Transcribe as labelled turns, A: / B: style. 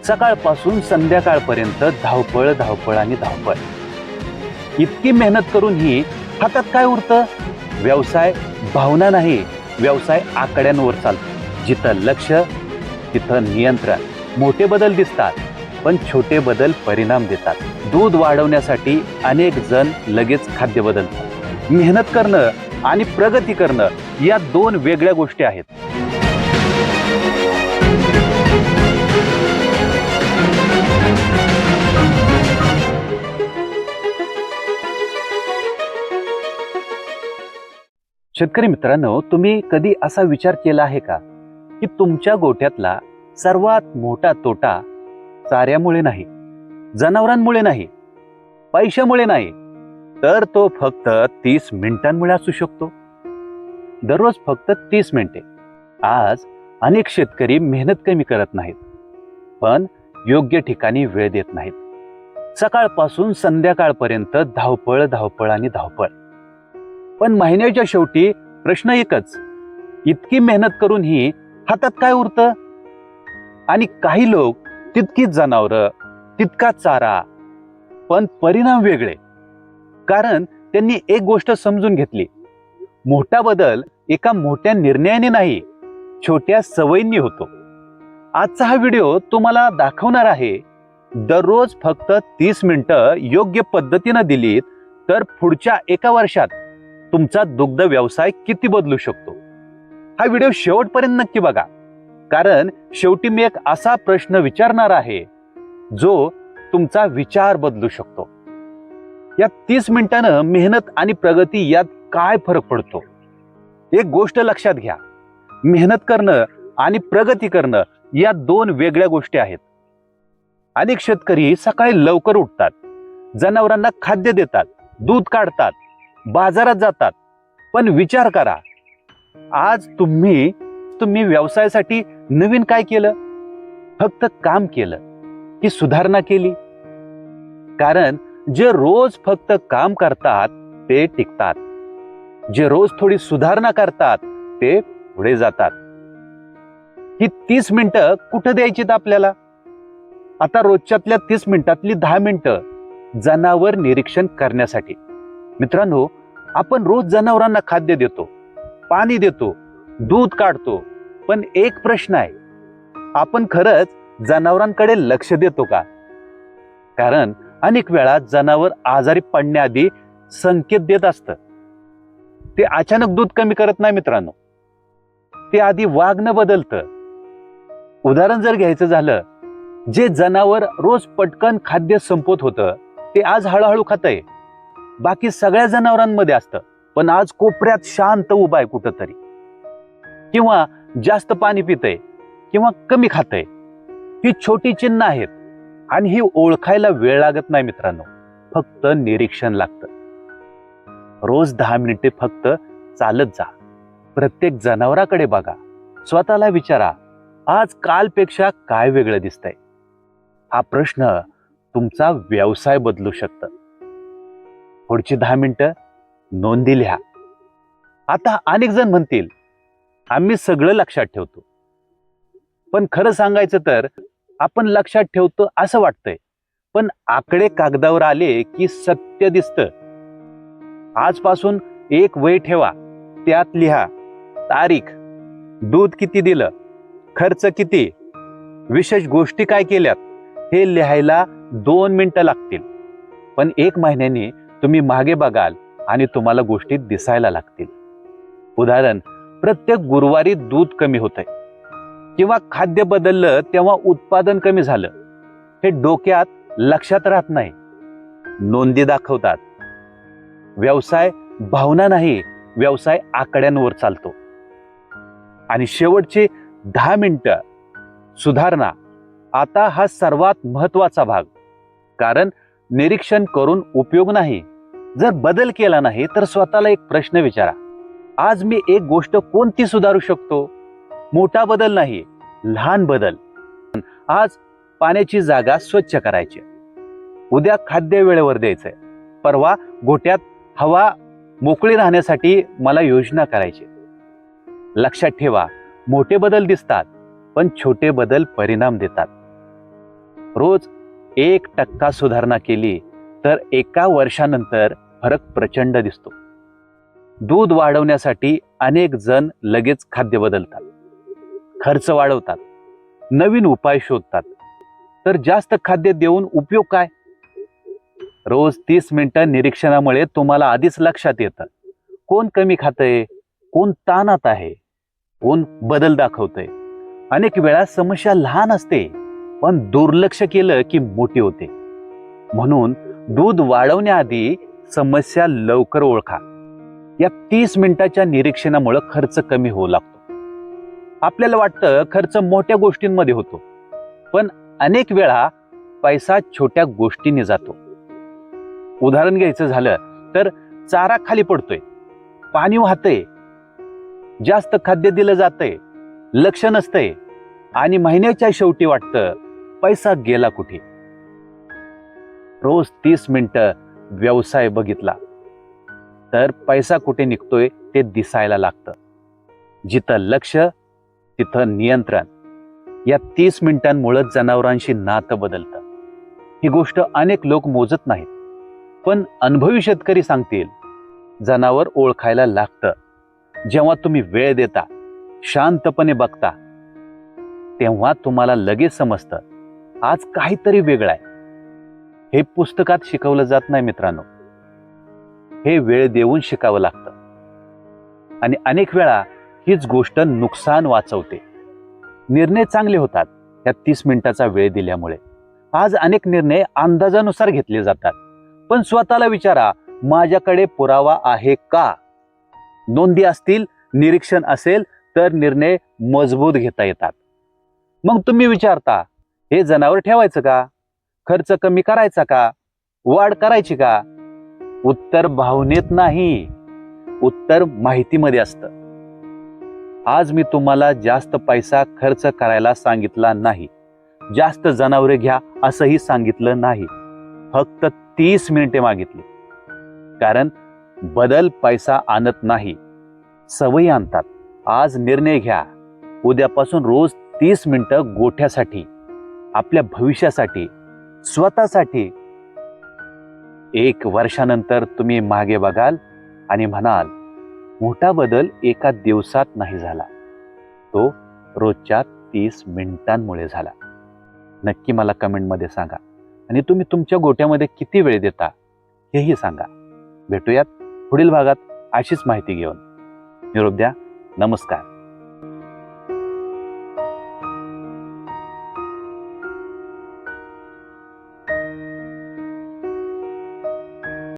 A: सकाळपासून संध्याकाळपर्यंत धावपळ धावपळ आणि धावपळ. इतकी मेहनत करूनही हातात काय उरतं? व्यवसाय भावना नाही, व्यवसाय आकड्यांवर चालतो. जिथं लक्ष तिथं नियंत्रण. मोठे बदल दिसतात, पण छोटे बदल परिणाम देतात. दूध वाढवण्यासाठी अनेक जण लगेच खाद्य बदलतात. मेहनत करणं आणि प्रगती करणं या दोन वेगळ्या गोष्टी आहेत. शेतकरी मित्रांनो, तुम्ही कधी असा विचार केला आहे का की तुमच्या गोठ्यातला सर्वात मोठा तोटा चाऱ्यामुळे नाही, जनावरांमुळे नाही, पैशामुळे नाही, तर तो फक्त 30 मिनिटांमुळे असू शकतो. दररोज फक्त 30 मिनिटे. आज अनेक शेतकरी मेहनत कमी करत नाहीत, पण योग्य ठिकाणी वेळ देत नाहीत. सकाळपासून संध्याकाळपर्यंत धावपळ धावपळ आणि धावपळ. पण महिन्याच्या शेवटी प्रश्न एकच, इतकी मेहनत करूनही हातात काय उरतं? आणि काही लोक तितकीच जनावरं, तितका चारा, पण परिणाम वेगळे. कारण त्यांनी एक गोष्ट समजून घेतली, मोठा बदल एका मोठ्या निर्णयाने नाही, छोट्या सवयींनी होतो. आजचा हा व्हिडिओ तुम्हाला दाखवणार आहे, दररोज फक्त 30 मिनिटं योग्य पद्धतीनं दिलीत तर पुढच्या एका वर्षात तुमचा दुग्ध व्यवसाय किती बदलू शकतो. हा व्हिडिओ शेवटपर्यंत नक्की बघा, कारण शेवटी मी एक असा प्रश्न विचारणार आहे जो तुमचा विचार बदलू शकतो. या 30 मिनिटांनं मेहनत आणि प्रगती यात काय फरक पडतो? एक गोष्ट लक्षात घ्या, मेहनत करणं आणि प्रगती करणं या दोन वेगळ्या गोष्टी आहेत. अनेक शेतकरी सकाळी लवकर उठतात, जनावरांना खाद्य देतात, दूध काढतात, बाजारात जातात. पण विचार करा, आज तुम्ही व्यवसायासाठी नवीन काय केलं? फक्त काम केलं की सुधारणा केली? कारण जे रोज फक्त काम करतात ते टिकतात, जे रोज थोडी सुधारणा करतात ते पुढे जातात. ही 30 मिनिटं कुठं द्यायचीत आपल्याला? आता रोजच्यातल्या 30 मिनिटातली 10 मिनिटं जनावर निरीक्षण करण्यासाठी. मित्रांनो, आपण रोज जनावरांना खाद्य देतो, पाणी देतो, दूध काढतो, पण एक प्रश्न आहे, आपण खरंच जनावरांकडे लक्ष देतो का? कारण अनेक वेळा जनावर आजारी पडण्याआधी संकेत देत असतं. ते अचानक दूध कमी करत नाही मित्रांनो, ते आधी वागणं बदलतं. उदाहरण जर घ्यायचं झालं, जे जनावर रोज पटकन खाद्य संपत होतं ते आज हळूहळू खातंय. बाकी सगळ्या जनावरांमध्ये असतं, पण आज कोपऱ्यात शांत उभा आहे कुठंतरी, किंवा जास्त पाणी पितंय किंवा कमी खातंय. ही छोटी चिन्ह आहेत आणि ही ओळखायला वेळ लागत नाही मित्रांनो, फक्त निरीक्षण लागतं. रोज 10 मिनिटे फक्त चालत जा, प्रत्येक जनावराकडे बघा, स्वतःला विचारा, आज कालपेक्षा काय वेगळं दिसतंय? हा प्रश्न तुमचा व्यवसाय बदलू शकतं. पुढची 10 मिनिटं नोंदी लिहा. आता अनेक जण म्हणतील, आम्ही सगळं लक्षात ठेवतो. पण खरं सांगायचं तर आपण लक्षात ठेवतो असं वाटतंय, पण आकडे कागदावर आले की सत्य दिसतं. आजपासून एक वही ठेवा, त्यात लिहा तारीख, दूध किती दिलं, खर्च किती, विशेष गोष्टी काय केल्यात. हे लिहायला 2 मिनिटं लागतील, पण 1 महिन्याने तुम्ही मागे बघाल आणि तुम्हाला गोष्टी दिसायला लागतील. उदाहरण, प्रत्येक गुरुवारी दूध कमी होतंय किंवा खाद्य बदललं तेव्हा उत्पादन कमी झालं, हे डोक्यात लक्षात राहत नाही, नोंदी दाखवतात. व्यवसाय भावना नाही, व्यवसाय आकड्यांवर चालतो. आणि शेवटचे 10 मिनिटं सुधारणा. आता हा सर्वात महत्वाचा भाग, कारण निरीक्षण करून उपयोग नाही, जर बदल केला नाही तर स्वतःला एक प्रश्न विचारा, आज मी एक गोष्ट कोणती सुधारू शकतो? मोठा बदल नाही, लहान बदल. आज पाण्याची जागा स्वच्छ करायची, उद्या खाद्य वेळेवर द्यायचंय, परवा गोठ्यात हवा मोकळी राहण्यासाठी मला योजना करायची. लक्षात ठेवा, मोठे बदल दिसतात, पण छोटे बदल परिणाम देतात. रोज 1% सुधारणा केली तर एका वर्षानंतर फरक प्रचंड दिसतो. दूध वाढवण्यासाठी अनेक जण लगेच खाद्य बदलतात, खर्च वाढवतात, नवीन उपाय शोधतात. तर जास्त खाद्य देऊन उपयोग काय? रोज 30 मिनिटं निरीक्षणामुळे तुम्हाला आधीच लक्षात येतं कोण कमी खातंय, कोण ताणात आहे, कोण बदल दाखवतंय. अनेक वेळा समस्या लहान असते पण दुर्लक्ष केलं की मोठी होते. म्हणून दूध वाढवण्याआधी समस्या लवकर ओळखा. या 30 मिनिटाच्या निरीक्षणामुळे खर्च कमी होऊ लागतो. आपल्याला वाटतं खर्च मोठ्या गोष्टींमध्ये होतो, पण अनेक वेळा पैसा छोट्या गोष्टींनी जातो. उदाहरण घ्यायचं झालं तर चारा खाली पडतोय, पाणी वाहतंय, जास्त खाद्य दिलं जातंय, लक्ष नसतंय आणि महिन्याच्या शेवटी वाटतं पैसा गेला कुठे. रोज 30 मिनिटं व्यवसाय बघितला तर पैसा कुठे निघतोय ते दिसायला लागतं. जिथं लक्ष तिथं नियंत्रण. या 30 मिनिटांमुळे जनावरांशी नातं बदलतं. ही गोष्ट अनेक लोक मोजत नाहीत, पण अनुभवी शेतकरी सांगतील. जनावर ओळखायला लागतं जेव्हा तुम्ही वेळ देता, शांतपणे बघता, तेव्हा तुम्हाला लगेच समजतं आज काहीतरी वेगळं आहे. हे पुस्तकात शिकवलं जात नाही मित्रांनो, हे वेळ देऊन शिकावं लागतं. आणि अनेक वेळा हीच गोष्ट नुकसान वाचवते. निर्णय चांगले होतात या 30 मिनिटाचा वेळ दिल्यामुळे. आज अनेक निर्णय अंदाजानुसार घेतले जातात, पण स्वतःला विचारा, माझ्याकडे पुरावा आहे का? नोंदी असतील, निरीक्षण असेल तर निर्णय मजबूत घेता येतात. मग तुम्ही विचारता, हे जनावर ठेवायचं का? खर्च कमी करायचा का? वाढ करायची का? उत्तर भावनेत नाही, उत्तर माहितीमध्ये असतं. आज मी तुम्हाला जास्त पैसा खर्च करायला सांगितला नाही, जास्त जनावरे घ्या असंही सांगितलं नाही. फक्त 30 मिनिटे मागितली. कारण बदल पैसा आणत नाही, सवयी आणतात. आज निर्णय घ्या, उद्यापासून रोज 30 मिनिटं गोठ्यासाठी, आपल्या भविष्यासाठी, स्वतःसाठी. 1 वर्षानंतर तुम्ही मागे बघाल आणि म्हणाल, मोठा बदल एका दिवसात नाही झाला, तो रोजच्या 30 मिनिटांमुळे झाला. नक्की मला कमेंटमध्ये सांगा आणि तुम्ही तुमच्या गोठ्यामध्ये किती वेळ देता हेही सांगा. भेटूयात पुढील भागात अशीच माहिती घेऊन. निरोप द्या. नमस्कार.